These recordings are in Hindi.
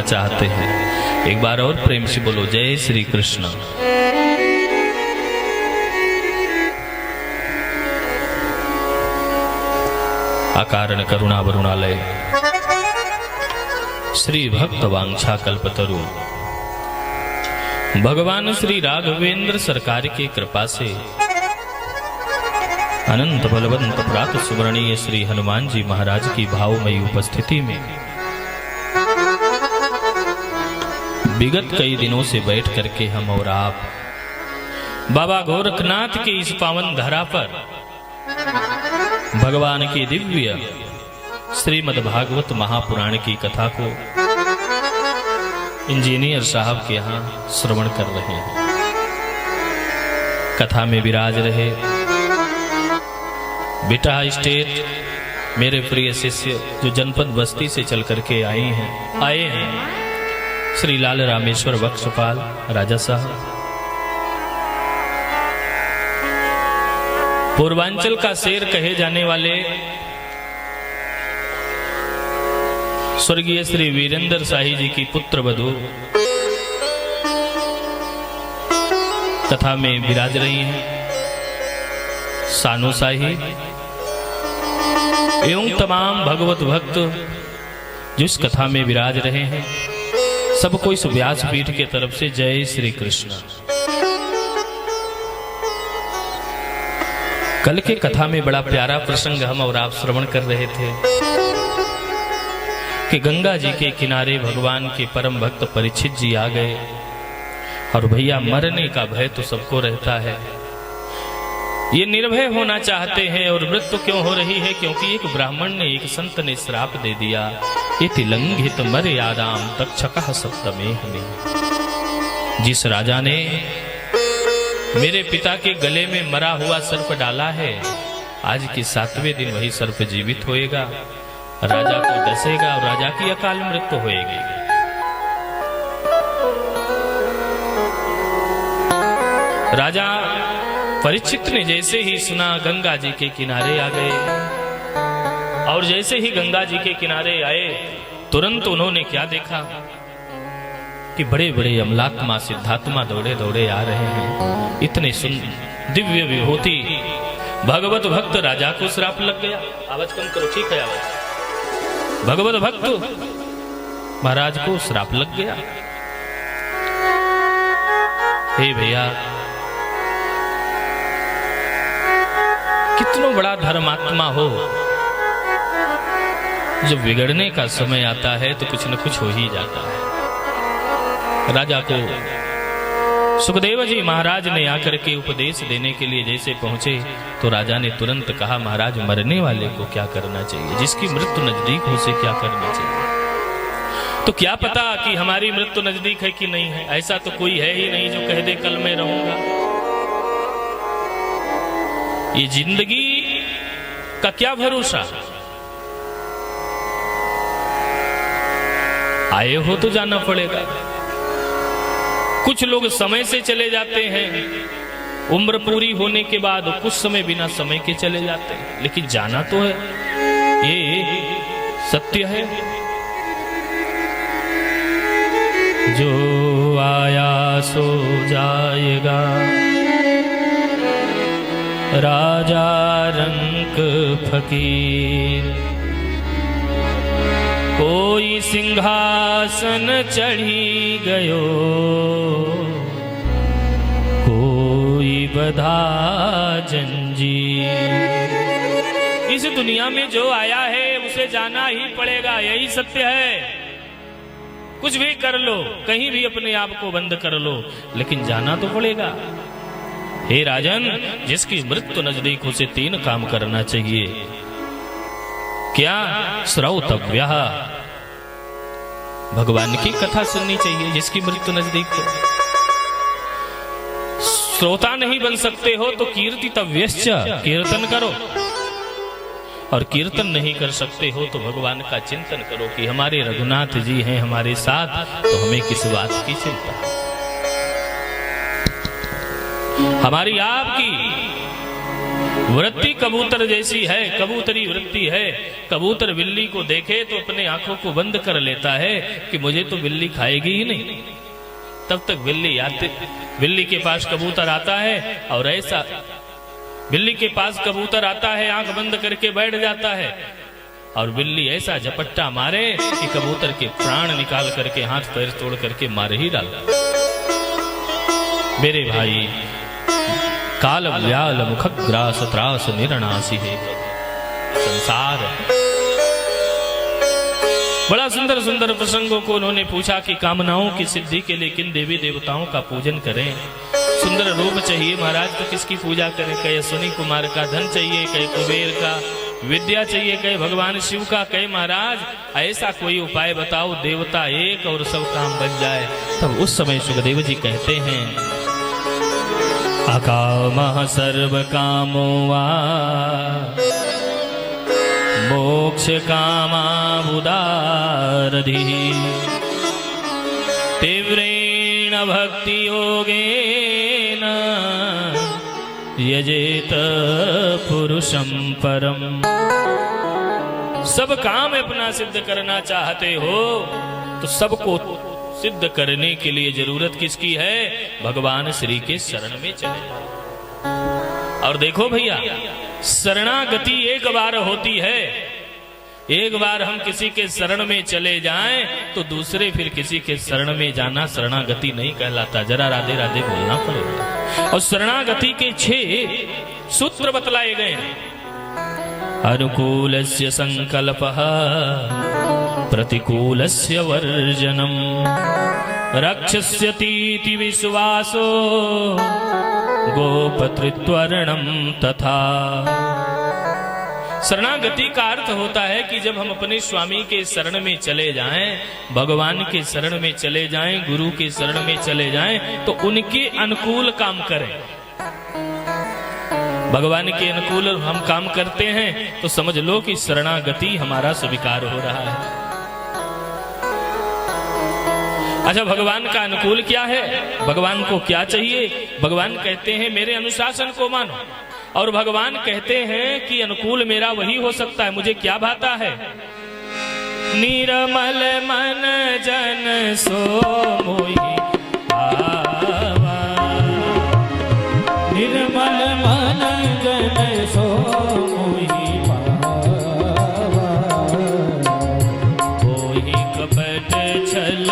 चाहते हैं। एक बार और प्रेम से बोलो जय श्री कृष्ण। अकारण करुणा वरुणालय श्री भक्त वांछा कल्पतरु भगवान श्री राघवेंद्र सरकार की कृपा से अनंत बलवंत प्रात सुवर्णीय श्री हनुमान जी महाराज की भावमयी उपस्थिति में विगत कई दिनों से बैठ करके हम और आप बाबा गोरखनाथ की इस पावन धरा पर भगवान की दिव्य श्रीमद् भागवत महापुराण की कथा को इंजीनियर साहब के यहाँ श्रवण कर रहे हैं। कथा में विराज रहे बेटा स्टेट मेरे प्रिय शिष्य जो जनपद बस्ती से चल करके आए हैं श्री लाल रामेश्वर बख्शपाल राजा साहब, पूर्वांचल का शेर कहे जाने वाले स्वर्गीय श्री वीरेंद्र शाही जी की पुत्र वधू कथा में विराज रही हैं सानू शाही एवं तमाम भगवत भक्त जिस कथा में विराज रहे हैं सबको इस व्यासपीठ के तरफ से जय श्री कृष्ण। कल के कथा में बड़ा प्यारा प्रसंग हम और आप श्रवण कर रहे थे कि गंगा जी के किनारे भगवान के परम भक्त परीक्षित जी आ गए और भैया मरने का भय तो सबको रहता है, ये निर्भय होना चाहते हैं और मृत्यु क्यों हो रही है क्योंकि एक ब्राह्मण ने एक संत ने श्राप दे दिया इति लंघित मर्यादाम तक्षकः सप्तमे हमें। जिस राजा ने मेरे पिता के गले में मरा हुआ सर्प डाला है आज के 7वें दिन वही सर्प जीवित होएगा, राजा को डसेगा और राजा की अकाल मृत्यु होएगी। राजा परीक्षित ने जैसे ही सुना गंगा जी के किनारे आ गए और जैसे ही गंगा जी के किनारे आए तुरंत उन्होंने क्या देखा कि बड़े बड़े अमलात्मा सिद्धात्मा दौड़े दौड़े आ रहे हैं। इतने सुंदर दिव्य विभूति भगवत भक्त राजा को श्राप लग गया। आवाज कम करो, ठीक है आवाज। भगवत भक्त महाराज को श्राप लग गया। हे भैया कितना बड़ा धर्मात्मा हो जब बिगड़ने का समय आता है तो कुछ न कुछ हो ही जाता है। राजा को सुखदेव जी महाराज ने आकर के उपदेश देने के लिए जैसे पहुंचे तो राजा ने तुरंत कहा महाराज मरने वाले को क्या करना चाहिए, जिसकी मृत्यु नजदीक हो उसे क्या करना चाहिए। तो क्या पता कि हमारी मृत्यु नजदीक है कि नहीं है, ऐसा तो कोई है ही नहीं जो कह दे कल मैं रहूंगा। ये जिंदगी का क्या भरोसा, आए हो तो जाना पड़ेगा। कुछ लोग समय से चले जाते हैं, उम्र पूरी होने के बाद कुछ समय बिना समय के चले जाते हैं, लेकिन जाना तो है, ये सत्य है। जो आया सो जाएगा राजा रंक फकीर, कोई सिंहासन चढ़ी गयो कोई बधा जंजीर। इस दुनिया में जो आया है उसे जाना ही पड़ेगा, यही सत्य है। कुछ भी कर लो, कहीं भी अपने आप को बंद कर लो, लेकिन जाना तो पड़ेगा। हे राजन, जिसकी मृत्यु नजदीक उसे 3 काम करना चाहिए। क्या? श्रौतव्य, भगवान की कथा सुननी चाहिए जिसकी मृत्यु नजदीक हो। श्रोता नहीं बन सकते हो तो कीर्तितव्यश्च, कीर्तन करो, और कीर्तन नहीं कर सकते हो तो भगवान का चिंतन करो कि हमारे रघुनाथ जी हैं हमारे साथ, तो हमें किस बात की चिंता। हमारी आपकी वृत्ति कबूतर जैसी है, कबूतरी वृत्ति है। कबूतर बिल्ली को देखे तो अपने आंखों को बंद कर लेता है कि मुझे तो बिल्ली खाएगी ही नहीं। तब तक बिल्ली के पास कबूतर आता है और ऐसा बिल्ली के पास कबूतर आता है, आंख बंद करके बैठ जाता है और बिल्ली ऐसा झपट्टा मारे कि कबूतर के प्राण निकाल करके हाथ पैर तोड़ करके मार ही डाला। मेरे भाई, काल व्याल मुख ग्रास त्रास निरनासी है संसार। बड़ा सुंदर सुंदर प्रसंगों को उन्होंने पूछा कि कामनाओं की सिद्धि के लिए किन देवी देवताओं का पूजन करें। सुंदर रूप चाहिए महाराज तो किसकी पूजा करें? कहे अश्विनी कुमार का धन चाहिए, कहे कुबेर का, विद्या चाहिए, कहे भगवान शिव का, कहे महाराज ऐसा कोई उपाय बताओ देवता एक और सब काम बन जाए। तब उस समय सुखदेव जी कहते हैं, अकामः सर्व कामो वा मोक्ष कामा बुदारधि तीव्रेण भक्ति योगेन यजेत पुरुषं परम। सब काम अपना सिद्ध करना चाहते हो तो सबको सिद्ध करने के लिए जरूरत किसकी है? भगवान श्री के शरण में चले। और देखो भैया, शरणागति एक बार होती है। एक बार हम किसी के शरण में चले जाएं तो दूसरे फिर किसी के शरण में जाना शरणागति नहीं कहलाता। जरा राधे राधे बोलना पड़ेगा। और शरणागति के 6 सूत्र बतलाए गए हैं। अनुकूलस्य संकल्पः प्रतिकूलस्य वर्जनम् रक्षस्यतीति विश्वासो गोपतृत्वर्णम तथा। शरणागति का अर्थ होता है कि जब हम अपने स्वामी के शरण में चले जाएं, भगवान के शरण में चले जाएं, गुरु के शरण में चले जाएं तो उनके अनुकूल काम करें। भगवान के अनुकूल हम काम करते हैं तो समझ लो कि शरणागति हमारा स्वीकार हो रहा है। अच्छा, भगवान का अनुकूल क्या है? भगवान को क्या चाहिए? भगवान कहते हैं मेरे अनुशासन को मानो, और भगवान कहते हैं कि अनुकूल मेरा वही हो सकता है, मुझे क्या भाता है? निर्मल मन जन सो मोहि पावा, निर्मल मन जन सो मोहि पावा, कोई कपट छल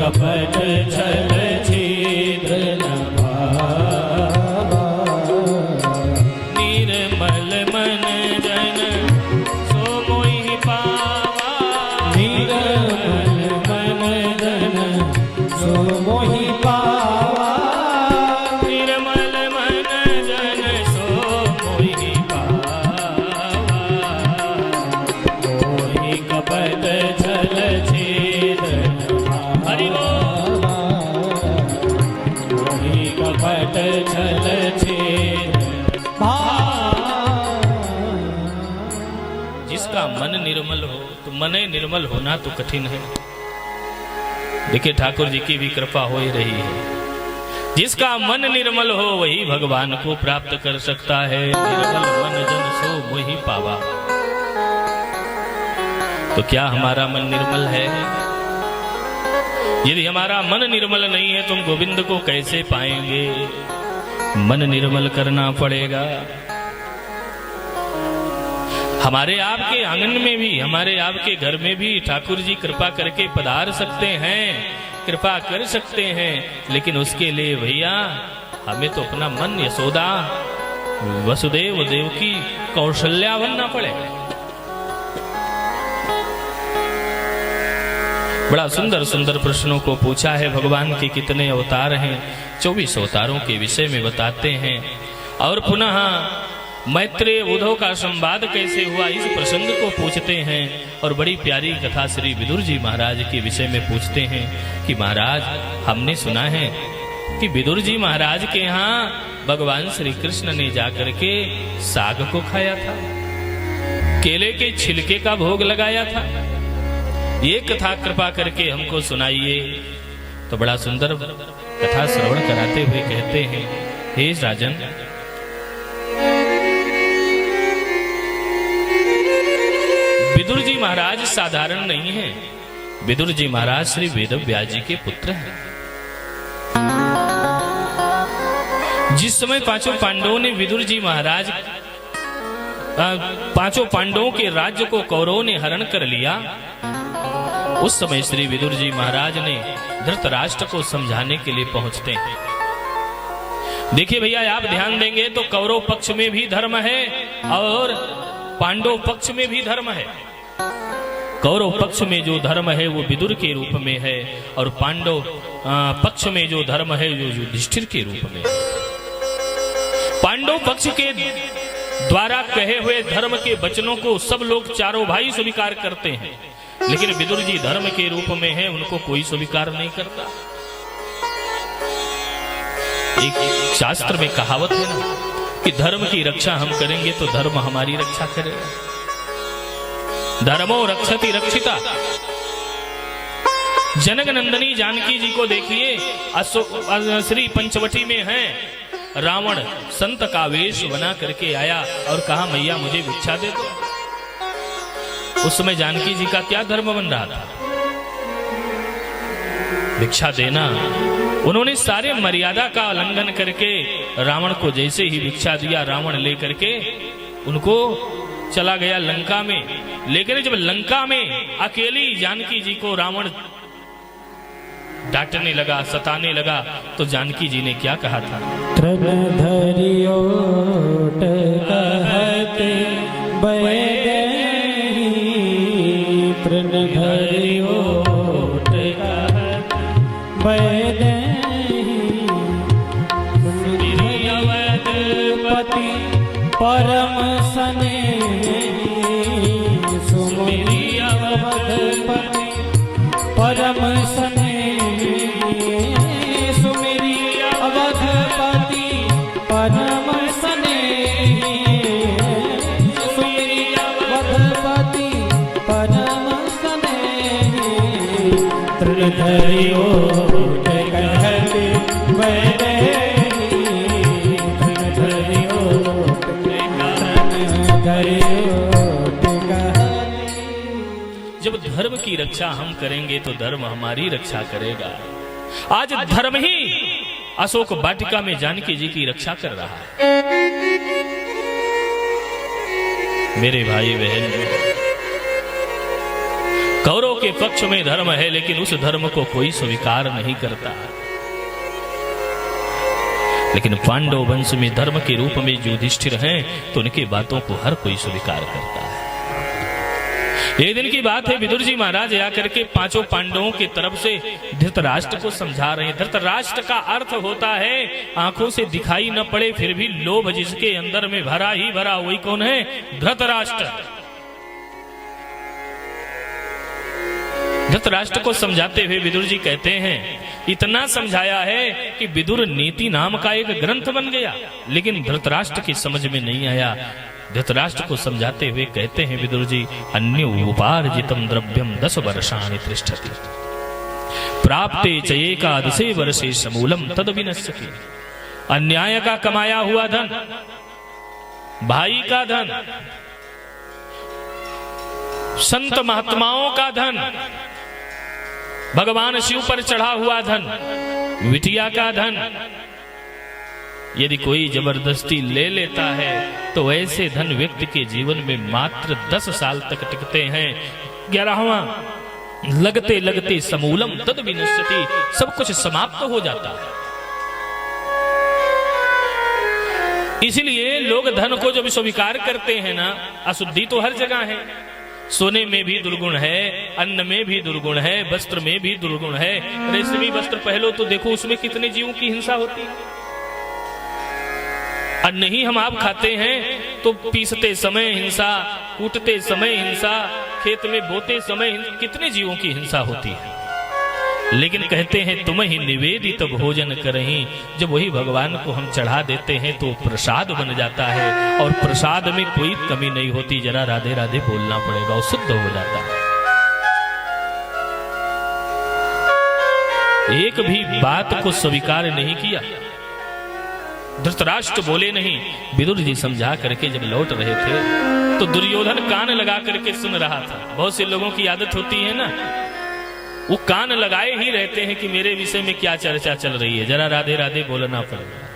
कपट छल छिद्र न भावा, निर्मल मन जन सो मोहि पावा, निर्मल मन जन सो मोहि पावा, निर्मल मन जन सो मोहि पावा, कोई कपट छल छिद्र कपट छल छिद्र। जिसका मन निर्मल हो तो मन निर्मल होना तो कठिन है। देखिए ठाकुर जी की भी कृपा हो ही रही है। जिसका मन निर्मल हो वही भगवान को प्राप्त कर सकता है। निर्मल मन जन सो मोहि पावा। तो क्या हमारा मन निर्मल है? यदि हमारा मन निर्मल नहीं है तो हम गोविंद को कैसे पाएंगे? मन निर्मल करना पड़ेगा। हमारे आपके आंगन में भी, हमारे आपके घर में भी ठाकुर जी कृपा करके पधार सकते हैं, कृपा कर सकते हैं, लेकिन उसके लिए भैया हमें तो अपना मन यशोदा, वसुदेव, देवकी, कौशल्या बनना पड़ेगा। बड़ा सुंदर सुंदर प्रश्नों को पूछा है। भगवान के कितने अवतार हैं? 24 अवतारों के विषय में बताते हैं। और पुनः मैत्रेय उद्धव का संवाद कैसे हुआ इस प्रसंग को पूछते हैं। और बड़ी प्यारी कथा श्री विदुर जी महाराज के विषय में पूछते हैं कि महाराज हमने सुना है कि विदुर जी महाराज के यहाँ भगवान श्री कृष्ण ने जाकर के साग को खाया था, केले के छिलके का भोग लगाया था। ये कथा कृपा करके हमको सुनाइए। तो बड़ा सुंदर कथा श्रवण कराते हुए कहते हैं, हे राजन, विदुर जी महाराज साधारण नहीं है। विदुर जी महाराज श्री वेदव्यास जी के पुत्र हैं। जिस समय पांचों पांडवों ने विदुर जी महाराज पांचों पांडवों के राज्य को कौरवों ने हरण कर लिया, उस समय श्री विदुर जी महाराज ने धृतराष्ट्र को समझाने के लिए पहुंचते हैं। देखिए भैया, आप ध्यान देंगे तो कौरव पक्ष में भी धर्म है और पांडव पक्ष में भी धर्म है। कौरव पक्ष में जो धर्म है वो विदुर के रूप में है, और पांडव पक्ष में जो धर्म है वो युधिष्ठिर के रूप में है। पांडव पक्ष के द्वारा कहे हुए धर्म के वचनों को सब लोग चारों भाई स्वीकार करते हैं, लेकिन विदुर जी धर्म के रूप में है, उनको कोई स्वीकार नहीं करता। एक शास्त्र में कहावत है ना कि धर्म की रक्षा हम करेंगे तो धर्म हमारी रक्षा करेगा। धर्मो रक्षति रक्षिता। जनक नंदनी जानकी जी को देखिए, श्री पंचवटी में है, रावण संत का वेश बना करके आया और कहा, मैया मुझे भिक्षा दे दो। उस समय जानकी जी का क्या धर्म बन रहा था? भिक्षा देना। उन्होंने सारे मर्यादा का उल्लंघन करके रावण को जैसे ही भिक्षा दिया, रावण लेकर के उनको चला गया लंका में। लेकिन जब लंका में अकेली जानकी जी को रावण डांटने लगा, सताने लगा, तो जानकी जी ने क्या कहा था? तृण धरियोट कहते बैदेही, तृण धरियोट कहते बैदेही, सुमिरि अवधपति परम स्नेही, सुमिरि अवधपति परम स्नेही, परम स्नेही, सुमिरि अवधपति परम स्नेही, तृण धरियोट कहते बैदेही, तृण धरियोट कहते। जब धर्म की रक्षा हम करेंगे तो धर्म हमारी रक्षा करेगा। आज धर्म ही अशोक वाटिका में जानकी जी की रक्षा कर रहा है। मेरे भाई बहन, कौरव के पक्ष में धर्म है, लेकिन उस धर्म को कोई स्वीकार नहीं करता। लेकिन पांडव वंश में धर्म के रूप में जो युधिष्ठिर हैं, तो उनकी बातों को हर कोई स्वीकार करता है। एक दिन की बात है, विदुर जी महाराज आकर के पांचों पांडवों की तरफ से धृतराष्ट्र को समझा रहे हैं। धृतराष्ट्र का अर्थ होता है आंखों से दिखाई न पड़े फिर भी लोभ जिसके अंदर में भरा ही भरा, वही कौन है? धृतराष्ट्र। धृतराष्ट्र को समझाते हुए विदुर जी कहते हैं, इतना समझाया है कि विदुर नीति नाम का एक ग्रंथ बन गया, लेकिन धृतराष्ट्र की समझ में नहीं आया। धृतराष्ट्र को समझाते हुए कहते हैं विदुर जी, अन्य उपार्जितम द्रव्यम 10 वर्षाणि तिष्ठति, प्राप्ते च एकादशे वर्षे समूलम तद विनश्यति। अन्याय का कमाया हुआ धन, भाई का धन, संत महात्माओं का धन, भगवान शिव पर चढ़ा हुआ धन, विटिया का धन, यदि कोई जबरदस्ती ले लेता है तो ऐसे धन व्यक्ति के जीवन में मात्र 10 साल तक टिकते हैं। 11वां लगते लगते समूलम तद विनश्यति, सब कुछ समाप्त हो जाता है। इसलिए लोग धन को जब स्वीकार करते हैं ना, अशुद्धि तो हर जगह है। सोने में भी दुर्गुण है, अन्न में भी दुर्गुण है, वस्त्र में भी दुर्गुण है। रेशमी वस्त्र पहलो तो देखो उसमें कितने जीवों की हिंसा होती है। अन्न ही हम आप खाते हैं तो पीसते समय हिंसा, कूटते समय हिंसा, खेत में बोते समय कितने जीवों की हिंसा होती है। लेकिन कहते हैं तुम ही निवेदित भोजन करहीं, जब वही भगवान को हम चढ़ा देते हैं तो प्रसाद बन जाता है, और प्रसाद में कोई कमी नहीं होती। जरा राधे राधे बोलना पड़ेगा, वो शुद्ध हो जाता है। एक भी बात को स्वीकार नहीं किया। धृतराष्ट्र बोले नहीं। विदुर जी समझा करके जब लौट रहे थे तो दुर्योधन कान लगा करके सुन रहा था। बहुत से लोगों की आदत होती है ना, वो कान लगाए ही रहते हैं कि मेरे विषय में क्या चर्चा चल रही है, जरा राधे राधे बोलना पड़ेगा।